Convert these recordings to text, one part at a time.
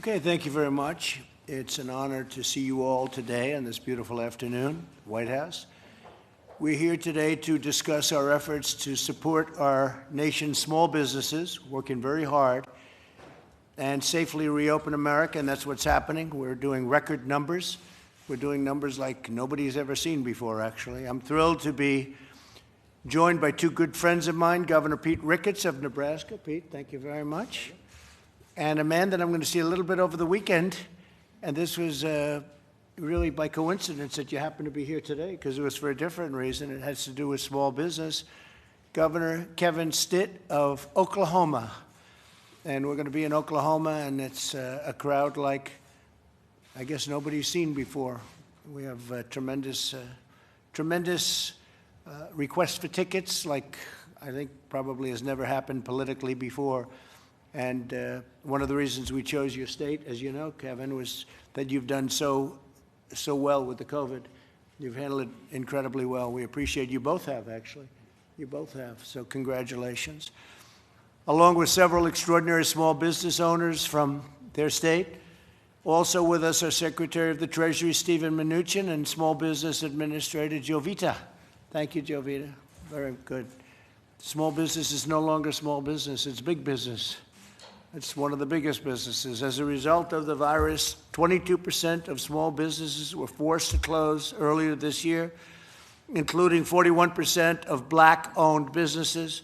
Okay, thank you very much. It's an honor to see you all today on this beautiful afternoon, White House. We're here today to discuss our efforts to support our nation's small businesses, working very hard, and safely reopen America, and that's what's happening. We're doing record numbers. We're doing numbers like nobody's ever seen before, actually. I'm thrilled to be joined by two good friends of mine, Governor Pete Ricketts of Nebraska. Pete, thank you very much. And a man that I'm going to see a little bit over the weekend, and this was really by coincidence that you happen to be here today, because it was for a different reason. It has to do with small business. Governor Kevin Stitt of Oklahoma. And we're going to be in Oklahoma, and it's a crowd like, I guess, nobody's seen before. We have tremendous requests for tickets, like I think probably has never happened politically before. And one of the reasons we chose your state, as you know, Kevin, was that you've done so well with the COVID. You've handled it incredibly well. We appreciate you both have, actually. You both have, so congratulations. Along with several extraordinary small business owners from their state. Also with us are Secretary of the Treasury, Stephen Mnuchin, and Small Business Administrator, Jovita. Thank you, Jovita. Very good. Small business is no longer small business, it's big business. It's one of the biggest businesses. As a result of the virus, 22% of small businesses were forced to close earlier this year, including 41% of Black-owned businesses.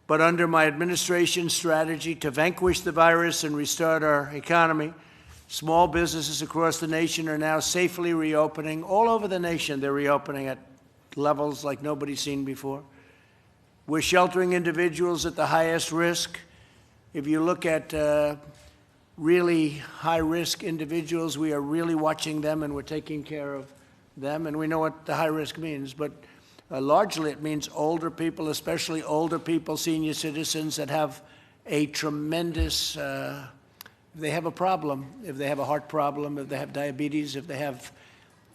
But under my administration's strategy to vanquish the virus and restart our economy, small businesses across the nation are now safely reopening. All over the nation, they're reopening at levels like nobody's seen before. We're sheltering individuals at the highest risk. If you look at really high-risk individuals, we are really watching them and we're taking care of them. And we know what the high risk means, but largely it means older people, especially older people, senior citizens that have a tremendous, they have a problem. If they have a heart problem, if they have diabetes, if they have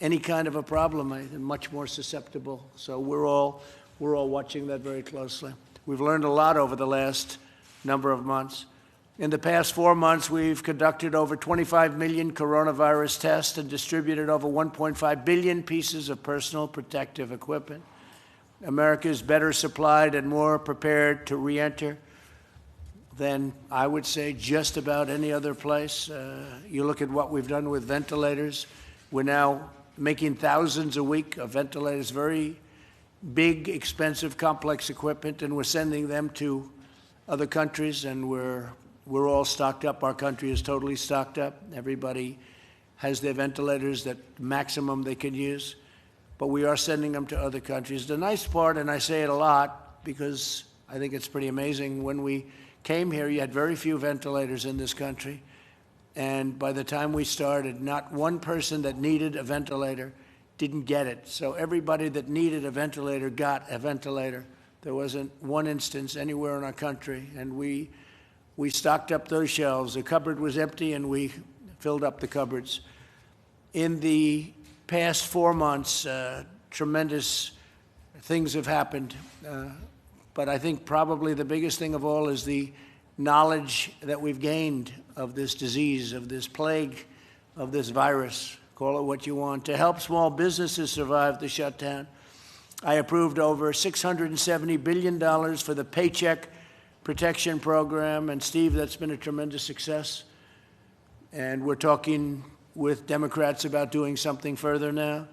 any kind of a problem, they're much more susceptible. So we're all watching that very closely. We've learned a lot over the last number of months. In the past 4 months, we've conducted over 25 million coronavirus tests and distributed over 1.5 billion pieces of personal protective equipment. America is better supplied and more prepared to re-enter than, I would say, just about any other place. You look at what we've done with ventilators. We're now making thousands a week of ventilators, very big, expensive, complex equipment, and we're sending them to other countries, and we're all stocked up. Our country is totally stocked up. Everybody has their ventilators that maximum they can use, but we are sending them to other countries. The nice part, and I say it a lot because I think it's pretty amazing, when we came here, you had very few ventilators in this country, and by the time we started, not one person that needed a ventilator didn't get it. So everybody that needed a ventilator got a ventilator. There wasn't one instance anywhere in our country, and we stocked up those shelves. The cupboard was empty, and we filled up the cupboards. In the past 4 months, tremendous things have happened, but I think probably the biggest thing of all is the knowledge that we've gained of this disease, of this plague, of this virus, call it what you want, to help small businesses survive the shutdown. I approved over $670 billion for the Paycheck Protection Program, and Steve, that's been a tremendous success. And we're talking with Democrats about doing something further now,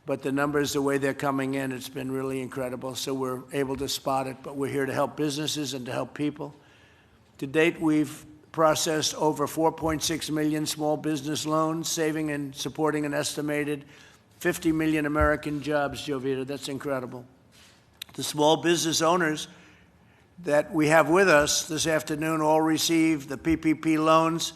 but the numbers, the way they're coming in, it's been really incredible. So we're able to spot it, but we're here to help businesses and to help people. To date, we've processed over 4.6 million small business loans, saving and supporting an estimated 50 million American jobs, Jovita. That's incredible. The small business owners that we have with us this afternoon all received the PPP loans,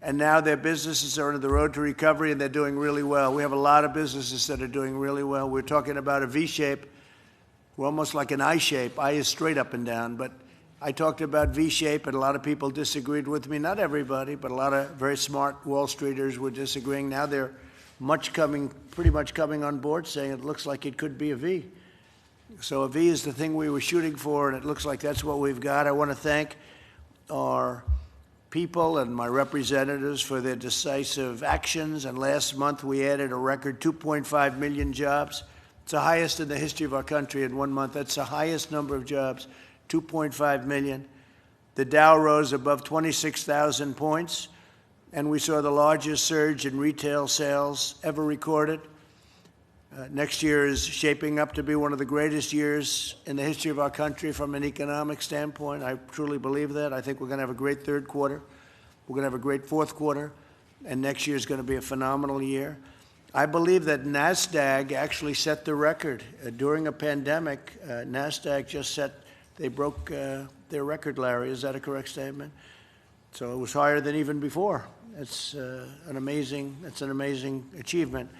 and now their businesses are on the road to recovery, and they're doing really well. We have a lot of businesses that are doing really well. We're talking about a V-shape. We're almost like an I-shape. I is straight up and down, but I talked about V-shape, and a lot of people disagreed with me. Not everybody, but a lot of very smart Wall Streeters were disagreeing. Now they're pretty much coming on board, saying it looks like it could be a V. So a V is the thing we were shooting for, and it looks like that's what we've got. I want to thank our people and my representatives for their decisive actions. And last month, we added a record 2.5 million jobs. It's the highest in the history of our country in 1 month. That's the highest number of jobs, 2.5 million. The Dow rose above 26,000 points, and we saw the largest surge in retail sales ever recorded. Next year is shaping up to be one of the greatest years in the history of our country from an economic standpoint. I truly believe that. I think we're going to have a great third quarter. We're going to have a great fourth quarter, and next year is going to be a phenomenal year. I believe that NASDAQ actually set the record. During a pandemic, NASDAQ just they broke their record, Larry. Is that a correct statement? So it was higher than even before. It's an amazing achievement.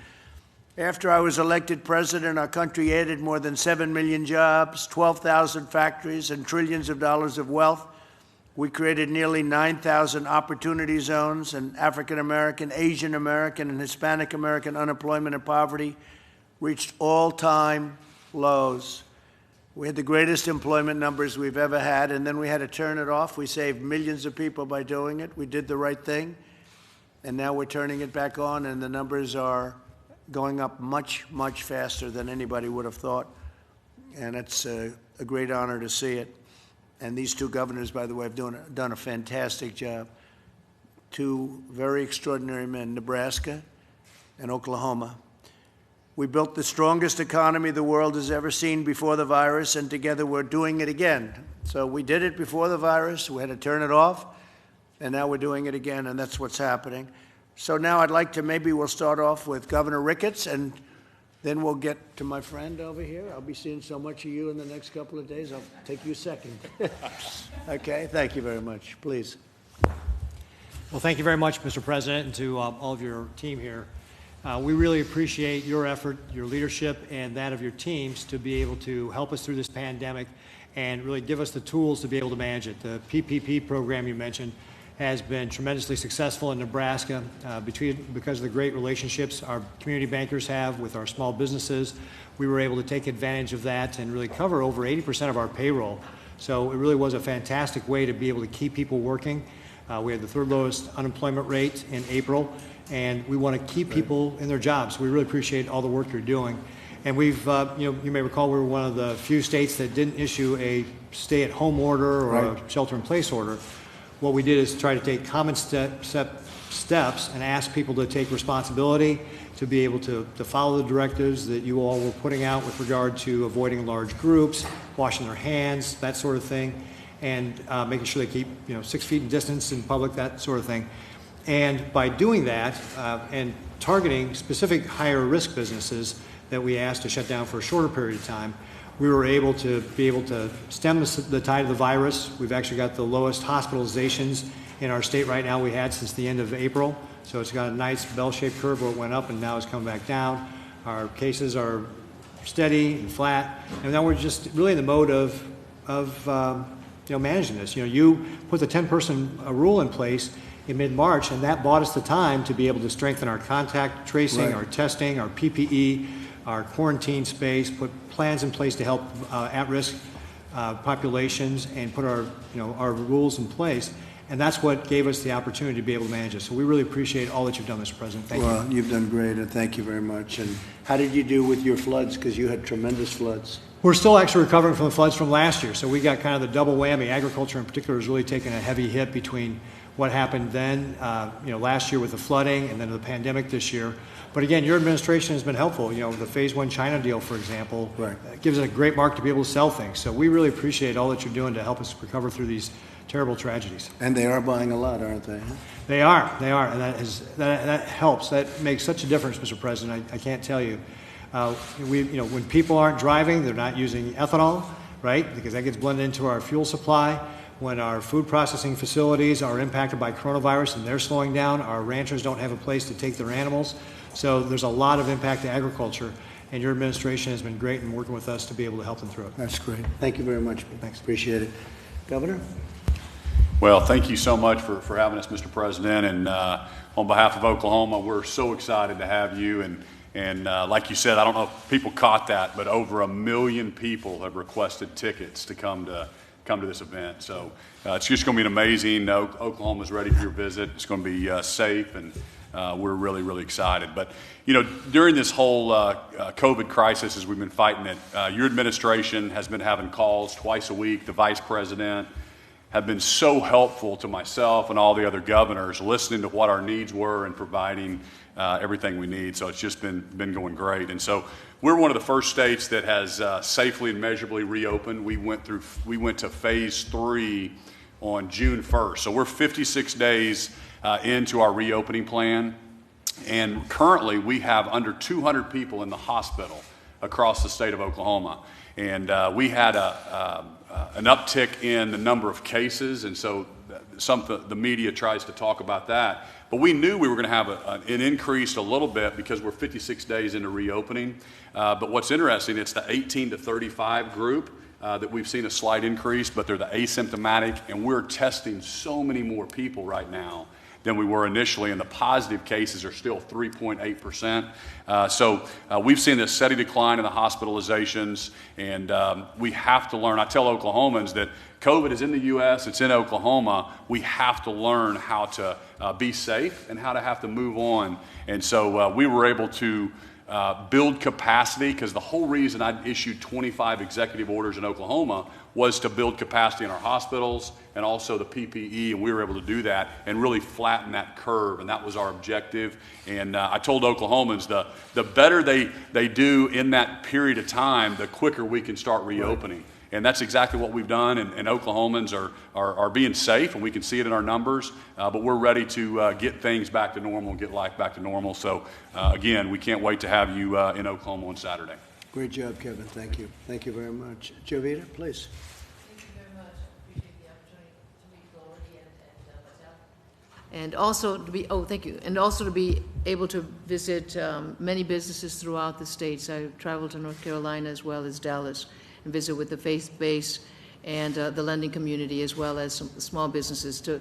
After I was elected president, our country added more than 7 million jobs, 12,000 factories, and trillions of dollars of wealth. We created nearly 9,000 opportunity zones, and African American, Asian American, and Hispanic American unemployment and poverty reached all-time lows. We had the greatest employment numbers we've ever had, and then we had to turn it off. We saved millions of people by doing it. We did the right thing, and now we're turning it back on, and the numbers are going up much, much faster than anybody would have thought. And it's a great honor to see it. And these two governors, by the way, have done a fantastic job. Two very extraordinary men, Nebraska and Oklahoma. We built the strongest economy the world has ever seen before the virus, and together we're doing it again. So we did it before the virus, we had to turn it off, and now we're doing it again, and that's what's happening. So now I'd like to, maybe we'll start off with Governor Ricketts, and then we'll get to my friend over here. I'll be seeing so much of you in the next couple of days. I'll take you second. Okay, thank you very much. Please. Well, thank you very much, Mr. President, and to all of your team here. We really appreciate your effort, your leadership, and that of your teams to be able to help us through this pandemic and really give us the tools to be able to manage it. The PPP program you mentioned has been tremendously successful in Nebraska because of the great relationships our community bankers have with our small businesses. We were able to take advantage of that and really cover over 80% of our payroll. So it really was a fantastic way to be able to keep people working. We had the third lowest unemployment rate in April, and we want to keep people in their jobs. We really appreciate all the work you're doing. And we've, you may recall we were one of the few states that didn't issue a stay-at-home order or a shelter-in-place order. What we did is try to take common steps and ask people to take responsibility, to be able to follow the directives that you all were putting out with regard to avoiding large groups, washing their hands, that sort of thing, and making sure they keep 6 feet in distance in public, that sort of thing. And by doing that and targeting specific higher risk businesses that we asked to shut down for a shorter period of time, we were able to stem the tide of the virus. We've actually got the lowest hospitalizations in our state right now we had since the end of April. So it's got a nice bell-shaped curve where it went up and now it's come back down. Our cases are steady and flat, and now we're just really in the mode of managing this. You put the 10-person rule in place in mid-March, and that bought us the time to be able to strengthen our contact tracing, our testing, our PPE, our quarantine space, put plans in place to help at-risk populations, and put our rules in place. And that's what gave us the opportunity to be able to manage it. So we really appreciate all that you've done, Mr. President. Thank you. Well, you've done great, and thank you very much. And how did you do with your floods? Because you had tremendous floods. We're still actually recovering from the floods from last year. So we got kind of the double whammy. Agriculture in particular has really taken a heavy hit between what happened then, last year with the flooding, and then the pandemic this year. But again, your administration has been helpful. The Phase 1 China deal, for example, gives us a great mark to be able to sell things. So we really appreciate all that you're doing to help us recover through these terrible tragedies. And they are buying a lot, aren't they? They are, and that helps. That makes such a difference, Mr. President. I can't tell you. When people aren't driving, they're not using ethanol, right? Because that gets blended into our fuel supply. When our food processing facilities are impacted by coronavirus and they're slowing down, our ranchers don't have a place to take their animals. So there's a lot of impact to agriculture, and your administration has been great in working with us to be able to help them through it. That's great. Thank you very much. Thanks. Appreciate it. Governor? Well, thank you so much for having us, Mr. President. And on behalf of Oklahoma, we're so excited to have you. And like you said, I don't know if people caught that, but over 1 million people have requested tickets to come to come to this event. So it's just going to be an amazing. Oklahoma's ready for your visit. It's going to be safe, and we're really, really excited. But, you know, during this whole COVID crisis, as we've been fighting it, your administration has been having calls twice a week. The vice president have been so helpful to myself and all the other governors, listening to what our needs were and providing everything we need. So it's just been going great. And so we're one of the first states that has safely and measurably reopened. We went to phase 3 on June 1st. So we're 56 days into our reopening plan. And currently we have under 200 people in the hospital across the state of Oklahoma. And we had an uptick in the number of cases, and so the media tries to talk about that. But we knew we were going to have an increase a little bit because we're 56 days into reopening. But what's interesting, it's the 18 to 35 group that we've seen a slight increase, but they're the asymptomatic, and we're testing so many more people right now than we were initially, and the positive cases are still 3.8%. So we've seen this steady decline in the hospitalizations, and we have to learn. I tell Oklahomans that COVID is in the U.S., it's in Oklahoma. We have to learn how to be safe and how to have to move on. And so we were able to build capacity, because the whole reason I issued 25 executive orders in Oklahoma was to build capacity in our hospitals and also the PPE, and we were able to do that and really flatten that curve, and that was our objective. And I told Oklahomans the better they do in that period of time, the quicker we can start reopening. Right. And that's exactly what we've done, and Oklahomans are being safe, and we can see it in our numbers, but we're ready to get things back to normal and get life back to normal. So again, we can't wait to have you in Oklahoma on Saturday. Great job, Kevin. Thank you. Thank you very much. Jovita, please. Thank you very much. I appreciate the opportunity to meet Glory and myself. Thank you. And also to be able to visit many businesses throughout the states. I traveled to North Carolina as well as Dallas and visit with the faith base and the lending community, as well as some small businesses, to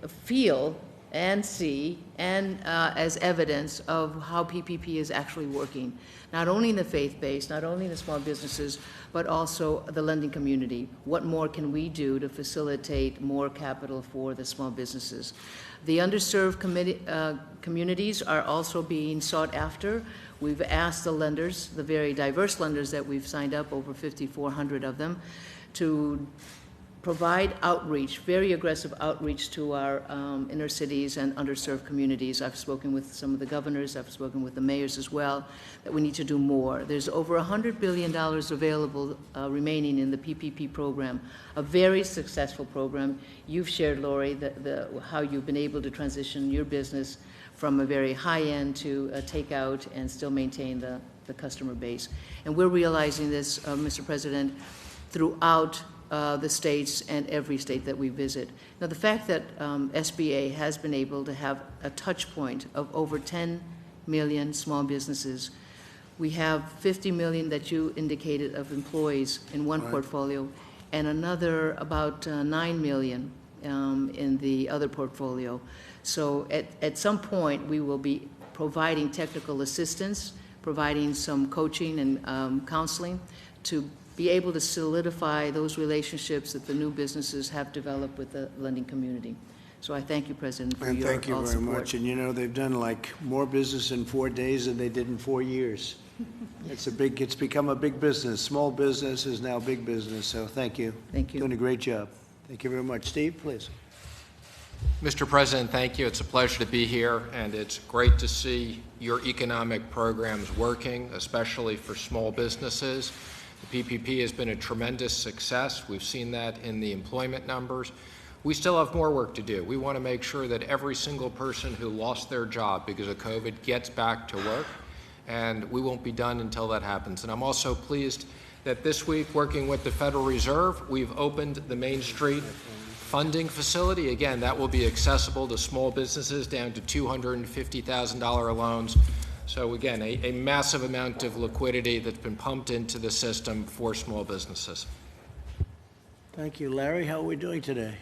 feel and see and as evidence of how PPP is actually working, not only in the faith base, not only in the small businesses, but also the lending community. What more can we do to facilitate more capital for the small businesses? The underserved communities are also being sought after. We've asked the lenders, the very diverse lenders that we've signed up, over 5,400 of them, to provide outreach, very aggressive outreach to our inner cities and underserved communities. I've spoken with some of the governors, I've spoken with the mayors as well, that we need to do more. There's over $100 billion available remaining in the PPP program, a very successful program. You've shared, Lori, how you've been able to transition your business from a very high end to a takeout and still maintain the customer base. And we're realizing this, Mr. President, throughout the states and every state that we visit. Now, the fact that SBA has been able to have a touch point of over 10 million small businesses. We have 50 million that you indicated of employees in one portfolio, and another about 9 million in the other portfolio. So at some point, we will be providing technical assistance, providing some coaching and counseling to be able to solidify those relationships that the new businesses have developed with the lending community. So I thank you, President, for your support. Thank you very much. And you know, they've done like more business in 4 days than they did in 4 years. It's become a big business. Small business is now big business. So thank you. Thank you. Doing a great job. Thank you very much. Steve, please. Mr. President, thank you. It's a pleasure to be here, and it's great to see your economic programs working, especially for small businesses. The PPP has been a tremendous success. We've seen that in the employment numbers. We still have more work to do. We want to make sure that every single person who lost their job because of COVID gets back to work, and we won't be done until that happens. And I'm also pleased that this week, working with the Federal Reserve, we've opened the Main Street funding facility. Again, that will be accessible to small businesses down to $250,000 loans. So again, a massive amount of liquidity that's been pumped into the system for small businesses. Thank you. Larry, how are we doing today?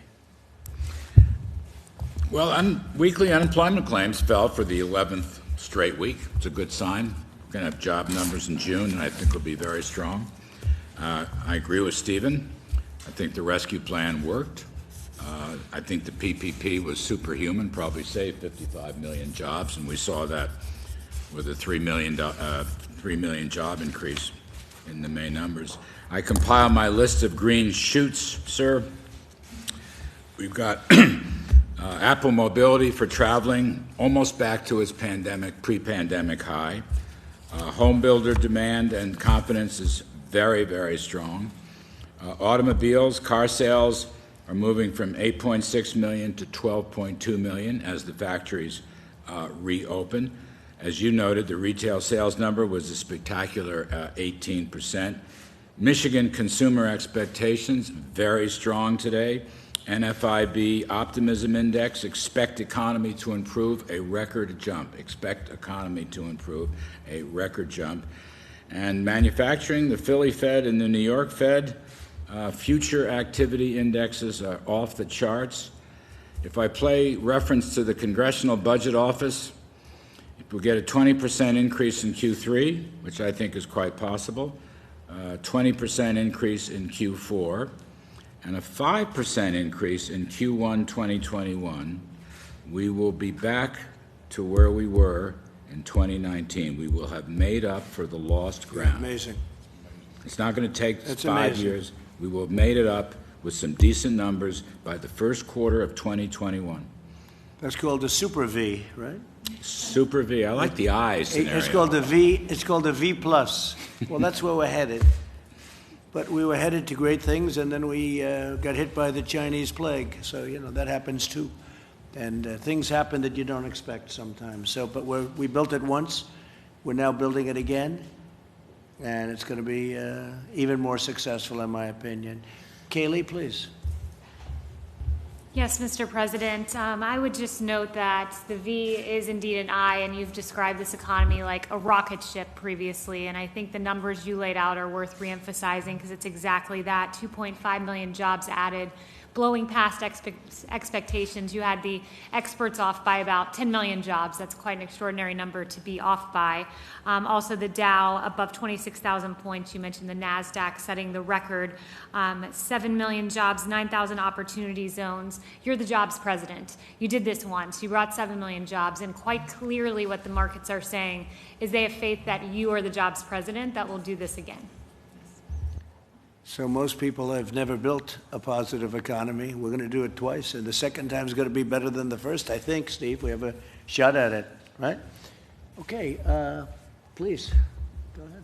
Well, weekly unemployment claims fell for the 11th straight week. It's a good sign. We're going to have job numbers in June, and I think will be very strong. I agree with Stephen. I think the rescue plan worked. I think the PPP was superhuman, probably saved 55 million jobs, and we saw that with a 3 million job increase in the May numbers. I compile my list of green shoots, sir. We've got Apple Mobility for traveling almost back to its pre-pandemic high. Home builder demand and confidence is very, very strong. Automobiles, car sales are moving from 8.6 million to 12.2 million as the factories reopen. As you noted, the retail sales number was a spectacular 18%. Michigan consumer expectations, very strong today. NFIB Optimism Index, expect economy to improve, a record jump. Expect economy to improve, a record jump. And manufacturing, the Philly Fed and the New York Fed, future activity indexes are off the charts. If I play reference to the Congressional Budget Office, if we get a 20% increase in Q3, which I think is quite possible, 20% increase in Q4, and a 5% increase in Q1 2021, we will be back to where we were in 2019. We will have made up for the lost ground. Amazing. It's not going to take That's 5 amazing. years. We will have made it up with some decent numbers by the first quarter of 2021. That's called a super V, right? Super V. I like the eyes scenario. It's called a V. It's called a V plus. Well, that's where we're headed. But we were headed to great things, and then we got hit by the Chinese plague. So that happens too, and things happen that you don't expect sometimes. So, but we built it once. We're now building it again, and it's going to be even more successful, in my opinion. Kaylee, please. Yes, Mr. President. I would just note that the V is indeed an I, and you've described this economy like a rocket ship previously, and I think the numbers you laid out are worth reemphasizing because it's exactly that. 2.5 million jobs added, blowing past expectations. You had the experts off by about 10 million jobs. That's quite an extraordinary number to be off by. Also, the Dow above 26,000 points. You mentioned the NASDAQ setting the record. 7 million jobs, 9,000 opportunity zones. You're the jobs president. You did this once. You brought 7 million jobs, and quite clearly what the markets are saying is they have faith that you are the jobs president that will do this again. So most people have never built a positive economy. We're going to do it twice, and the second time is going to be better than the first, I think, Steve. We have a shot at it, right? Okay, please, go ahead.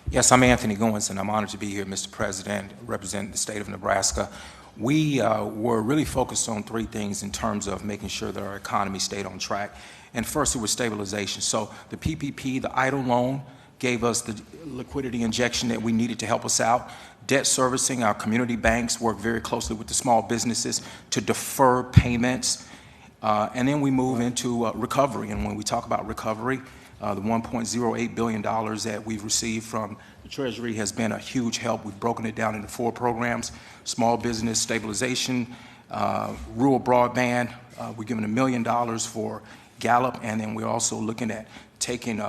Yes, I'm Anthony Goins, and I'm honored to be here, Mr. President, representing the state of Nebraska. We were really focused on three things in terms of making sure that our economy stayed on track. And first, it was stabilization. So the PPP, the idle loan, gave us the liquidity injection that we needed to help us out. Debt servicing, our community banks work very closely with the small businesses to defer payments. And then we move into recovery. And when we talk about recovery, the $1.08 billion that we've received from the Treasury has been a huge help. We've broken it down into 4 programs: small business stabilization, rural broadband. We're giving $1 million for Gallup, and then we're also looking at taking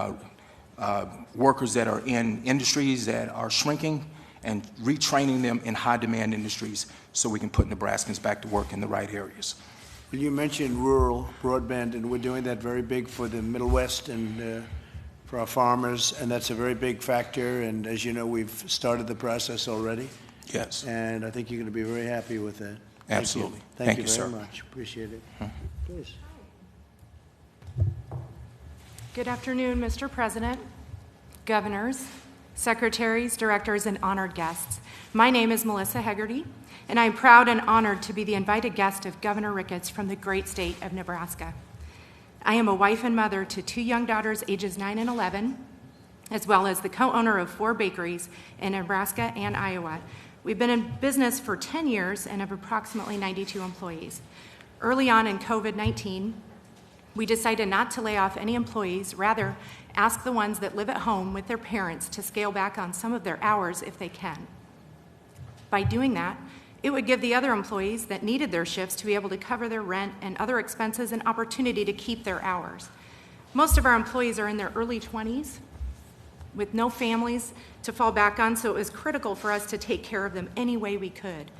workers that are in industries that are shrinking and retraining them in high-demand industries so we can put Nebraskans back to work in the right areas. Well, you mentioned rural broadband, and we're doing that very big for the Middle West and for our farmers, and that's a very big factor. And as you know, we've started the process already. Yes. And I think you're going to be very happy with that. Absolutely. Thank you very sir. much. Appreciate it. Please. Good afternoon, Mr. President, governors, secretaries, directors, and honored guests. My name is Melissa Haggerty, and I'm proud and honored to be the invited guest of Governor Ricketts from the great state of Nebraska. I am a wife and mother to 2 young daughters, ages 9 and 11, as well as the co-owner of 4 bakeries in Nebraska and Iowa. We've been in business for 10 years and have approximately 92 employees. Early on in COVID-19, we decided not to lay off any employees, rather ask the ones that live at home with their parents to scale back on some of their hours if they can. By doing that, it would give the other employees that needed their shifts to be able to cover their rent and other expenses an opportunity to keep their hours. Most of our employees are in their early 20s, with no families to fall back on, so it was critical for us to take care of them any way we could.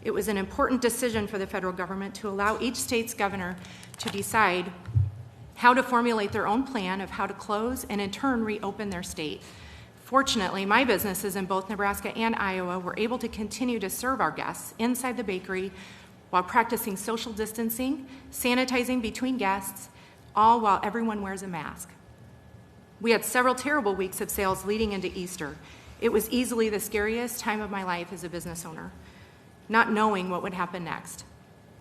It was an important decision for the federal government to allow each state's governor to decide how to formulate their own plan of how to close and in turn reopen their state. Fortunately, my businesses in both Nebraska and Iowa were able to continue to serve our guests inside the bakery while practicing social distancing, sanitizing between guests, all while everyone wears a mask. We had several terrible weeks of sales leading into Easter. It was easily the scariest time of my life as a business owner, not knowing what would happen next.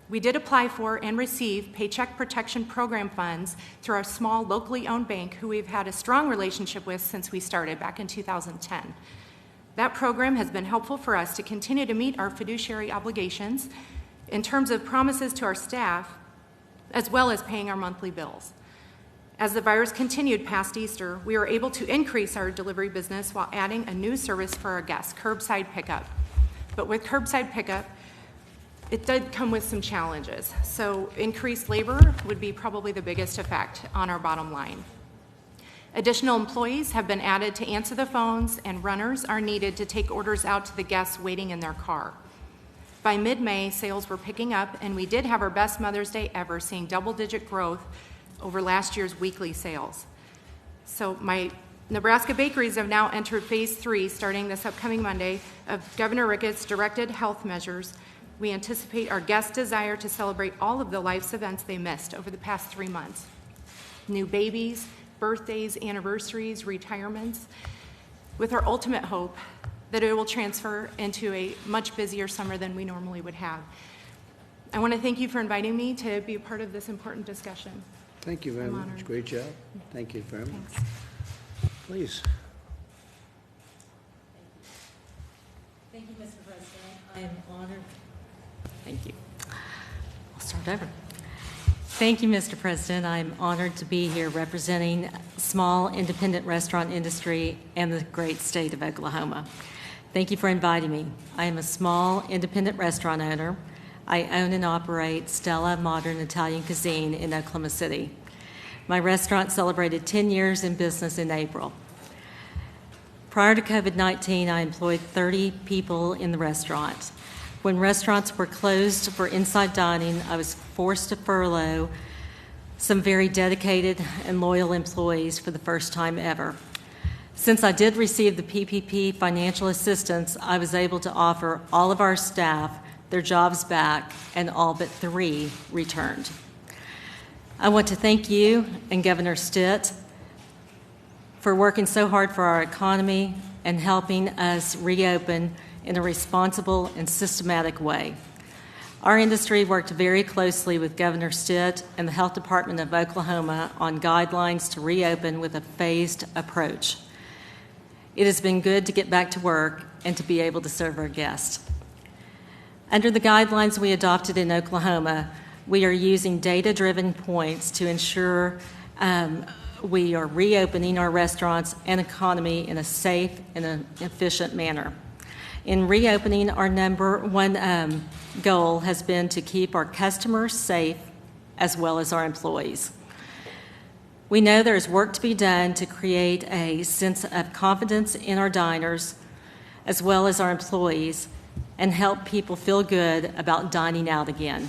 We did apply for and receive Paycheck Protection Program funds through our small locally owned bank, who we've had a strong relationship with since we started back in 2010. That program has been helpful for us to continue to meet our fiduciary obligations in terms of promises to our staff, as well as paying our monthly bills. As the virus continued past Easter, we were able to increase our delivery business while adding a new service for our guests, curbside pickup. But with curbside pickup, it did come with some challenges. So increased labor would be probably the biggest effect on our bottom line. Additional employees have been added to answer the phones, and runners are needed to take orders out to the guests waiting in their car. By mid-May, sales were picking up, and we did have our best Mother's Day ever, seeing double-digit growth over last year's weekly sales. So my Nebraska bakeries have now entered phase 3, starting this upcoming Monday, of Governor Ricketts' directed health measures. We anticipate our guests' desire to celebrate all of the life's events they missed over the past 3 months. New babies, birthdays, anniversaries, retirements, with our ultimate hope that it will transfer into a much busier summer than we normally would have. I want to thank you for inviting me to be a part of this important discussion. Thank you very I'm much. honored. Great job. Thank you very much. Thanks. Please. Thank you, Mr. President. I am honored. Thank you. I'll start over. Thank you, Mr. President. I'm honored to be here representing small independent restaurant industry and the great state of Oklahoma. Thank you for inviting me. I am a small independent restaurant owner. I own and operate Stella Modern Italian Cuisine in Oklahoma City. My restaurant celebrated 10 years in business in April. Prior to COVID-19, I employed 30 people in the restaurant. When restaurants were closed for inside dining, I was forced to furlough some very dedicated and loyal employees for the first time ever. Since I did receive the PPP financial assistance, I was able to offer all of our staff their jobs back, and all but 3 returned. I want to thank you and Governor Stitt for working so hard for our economy and helping us reopen in a responsible and systematic way. Our industry worked very closely with Governor Stitt and the Health Department of Oklahoma on guidelines to reopen with a phased approach. It has been good to get back to work and to be able to serve our guests. Under the guidelines we adopted in Oklahoma, we are using data-driven points to ensure we are reopening our restaurants and economy in a safe and an efficient manner. In reopening, our number one goal has been to keep our customers safe as well as our employees. We know there is work to be done to create a sense of confidence in our diners as well as our employees and help people feel good about dining out again.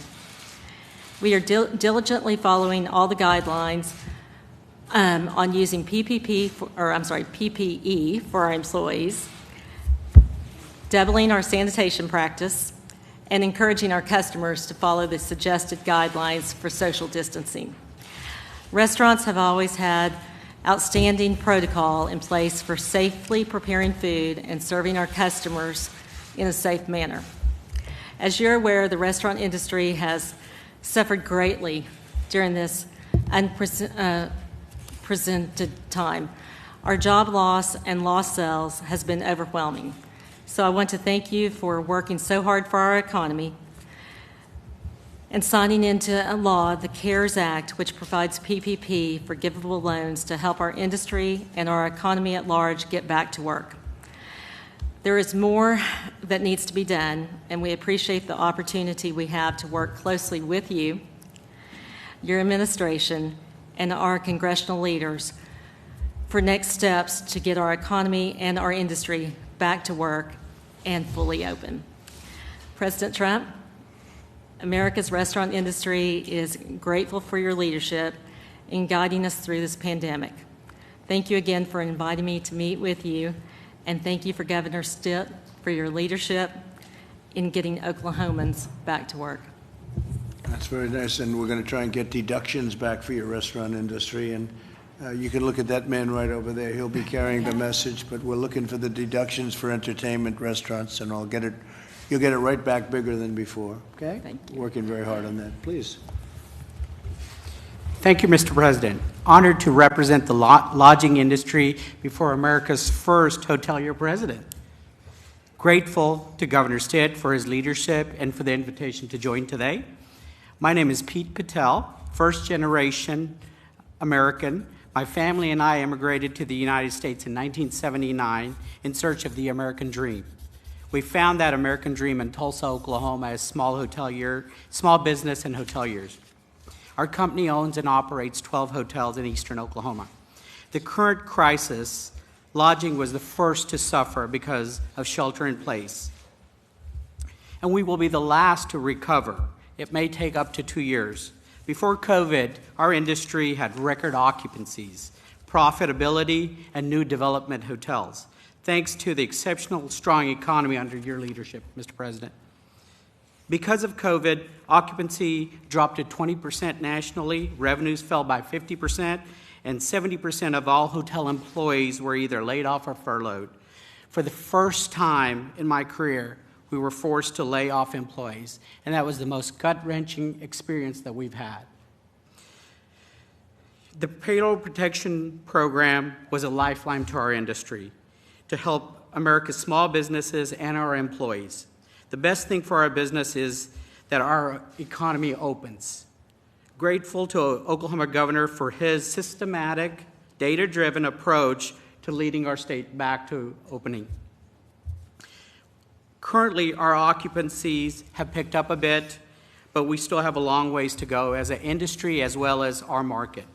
We are diligently following all the guidelines on using PPE for our employees, doubling our sanitation practice, and encouraging our customers to follow the suggested guidelines for social distancing. Restaurants have always had outstanding protocol in place for safely preparing food and serving our customers in a safe manner. As you're aware, the restaurant industry has suffered greatly during this unprecedented time. Our job loss and lost sales has been overwhelming. So I want to thank you for working so hard for our economy and signing into a law, the CARES Act, which provides PPP forgivable loans to help our industry and our economy at large get back to work. There is more that needs to be done, and we appreciate the opportunity we have to work closely with you, your administration, and our congressional leaders for next steps to get our economy and our industry back to work and fully open. President Trump, America's restaurant industry is grateful for your leadership in guiding us through this pandemic. Thank you again for inviting me to meet with you, and thank you for Governor Stitt for your leadership in getting Oklahomans back to work. That's very nice, and we're going to try and get deductions back for your restaurant industry, and you can look at that man right over there. He'll be carrying the message, but we're looking for the deductions for entertainment, restaurants, and you'll get it right back bigger than before, okay? Thank you. Working very hard on that. Please. Thank you, Mr. President. Honored to represent the lodging industry before America's first hotelier president. Grateful to Governor Stitt for his leadership and for the invitation to join today. My name is Pete Patel, first-generation American. My family and I immigrated to the United States in 1979 in search of the American dream. We found that American dream in Tulsa, Oklahoma as small business and hoteliers. Our company owns and operates 12 hotels in eastern Oklahoma. The current crisis, lodging was the first to suffer because of shelter in place. And we will be the last to recover. It may take up to 2 years. Before COVID, our industry had record occupancies, profitability, and new development hotels, thanks to the exceptional strong economy under your leadership, Mr. President. Because of COVID, occupancy dropped to 20% nationally, revenues fell by 50%, and 70% of all hotel employees were either laid off or furloughed. For the first time in my career, we were forced to lay off employees, and that was the most gut-wrenching experience that we've had. The Payroll Protection Program was a lifeline to our industry to help America's small businesses and our employees. The best thing for our business is that our economy opens. Grateful to Oklahoma Governor for his systematic, data-driven approach to leading our state back to opening. Currently, our occupancies have picked up a bit, but we still have a long ways to go as an industry as well as our market.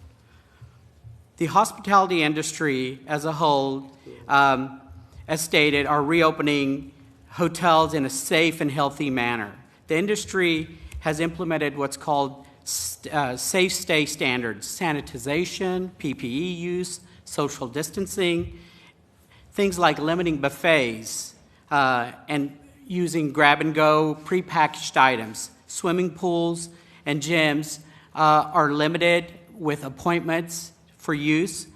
The hospitality industry as a whole, as stated, are reopening hotels in a safe and healthy manner. The industry has implemented what's called safe stay standards, sanitization, PPE use, social distancing, things like limiting buffets, and using grab-and-go prepackaged items. Swimming pools and gyms are limited with appointments for use.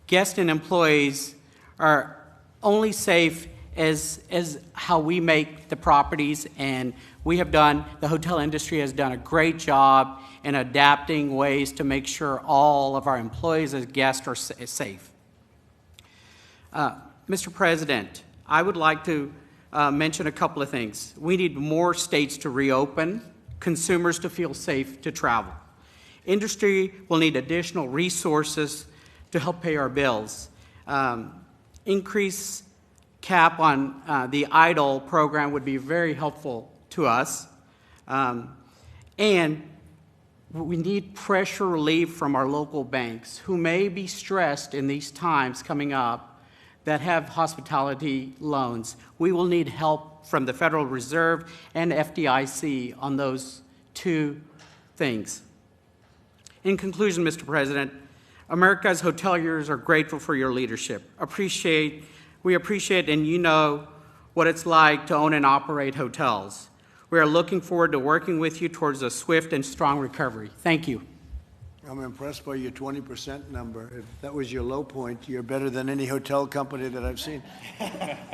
Guests and employees are only safe as how we make the properties, and the hotel industry has done a great job in adapting ways to make sure all of our employees and guests are safe. Mr. President, I would like to mention a couple of things. We need more states to reopen, consumers to feel safe to travel. Industry will need additional resources to help pay our bills. Increase cap on the EIDL program would be very helpful to us. And we need pressure relief from our local banks who may be stressed in these times coming up that have hospitality loans. We will need help from the Federal Reserve and FDIC on those two things. In conclusion, Mr. President, America's hoteliers are grateful for your leadership. We appreciate, and you know what it's like to own and operate hotels. We are looking forward to working with you towards a swift and strong recovery. Thank you. I'm impressed by your 20% number. If that was your low point, you're better than any hotel company that I've seen.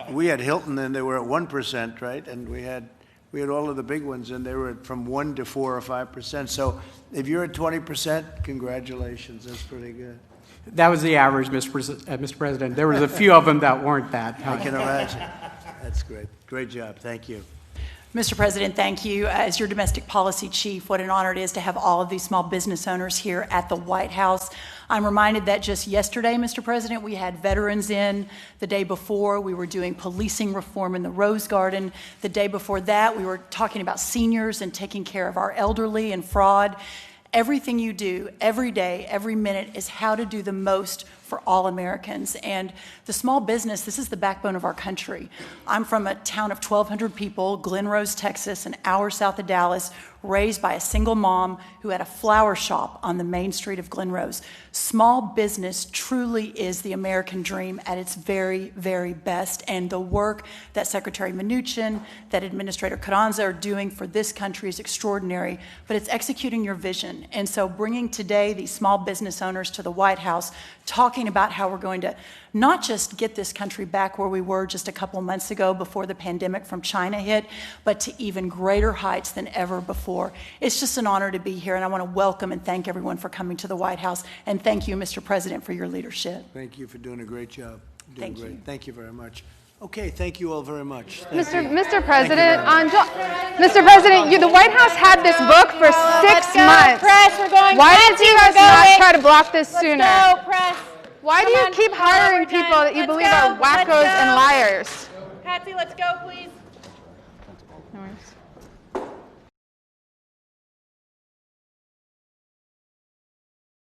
We had Hilton, and they were at 1%, right? And we had all of the big ones, and they were from 1 to 4 or 5%. So if you're at 20%, congratulations. That's pretty good. That was the average, Mr. President. There was a few of them that weren't that. I can imagine. That's great. Great job. Thank you. Mr. President, thank you. As your domestic policy chief, what an honor it is to have all of these small business owners here at the White House. I'm reminded that just yesterday, Mr. President, we had veterans in. The day before, we were doing policing reform in the Rose Garden. The day before that, we were talking about seniors and taking care of our elderly and fraud. everything you do, every day, every minute, is how to do the most for all Americans. And the small business, this is the backbone of our country. I'm from a town of 1,200 people, Glen Rose, Texas, an hour south of Dallas, raised by a single mom who had a flower shop on the main street of Glen Rose. Small business truly is the American dream at its very, very best. And the work that Secretary Mnuchin, that Administrator Carranza are doing for this country is extraordinary, but it's executing your vision. And so bringing today these small business owners to the White House, talking about how we're going to not just get this country back where we were just a couple months ago before the pandemic from China hit, but to even greater heights than ever before. It's just an honor to be here, and I want to welcome and thank everyone for coming to the White House, and thank you, Mr. President, for your leadership. Thank you for doing a great job. Thank you. Thank you very much. Okay, thank you all very much. Mr. President, Mr. President, the White House had this book for 6 months. Press, we're going. Why did you guys not try to block this sooner? Let's go, press. Why do you keep hiring people that you believe are wackos and liars? Patsy, let's go, please. No worries.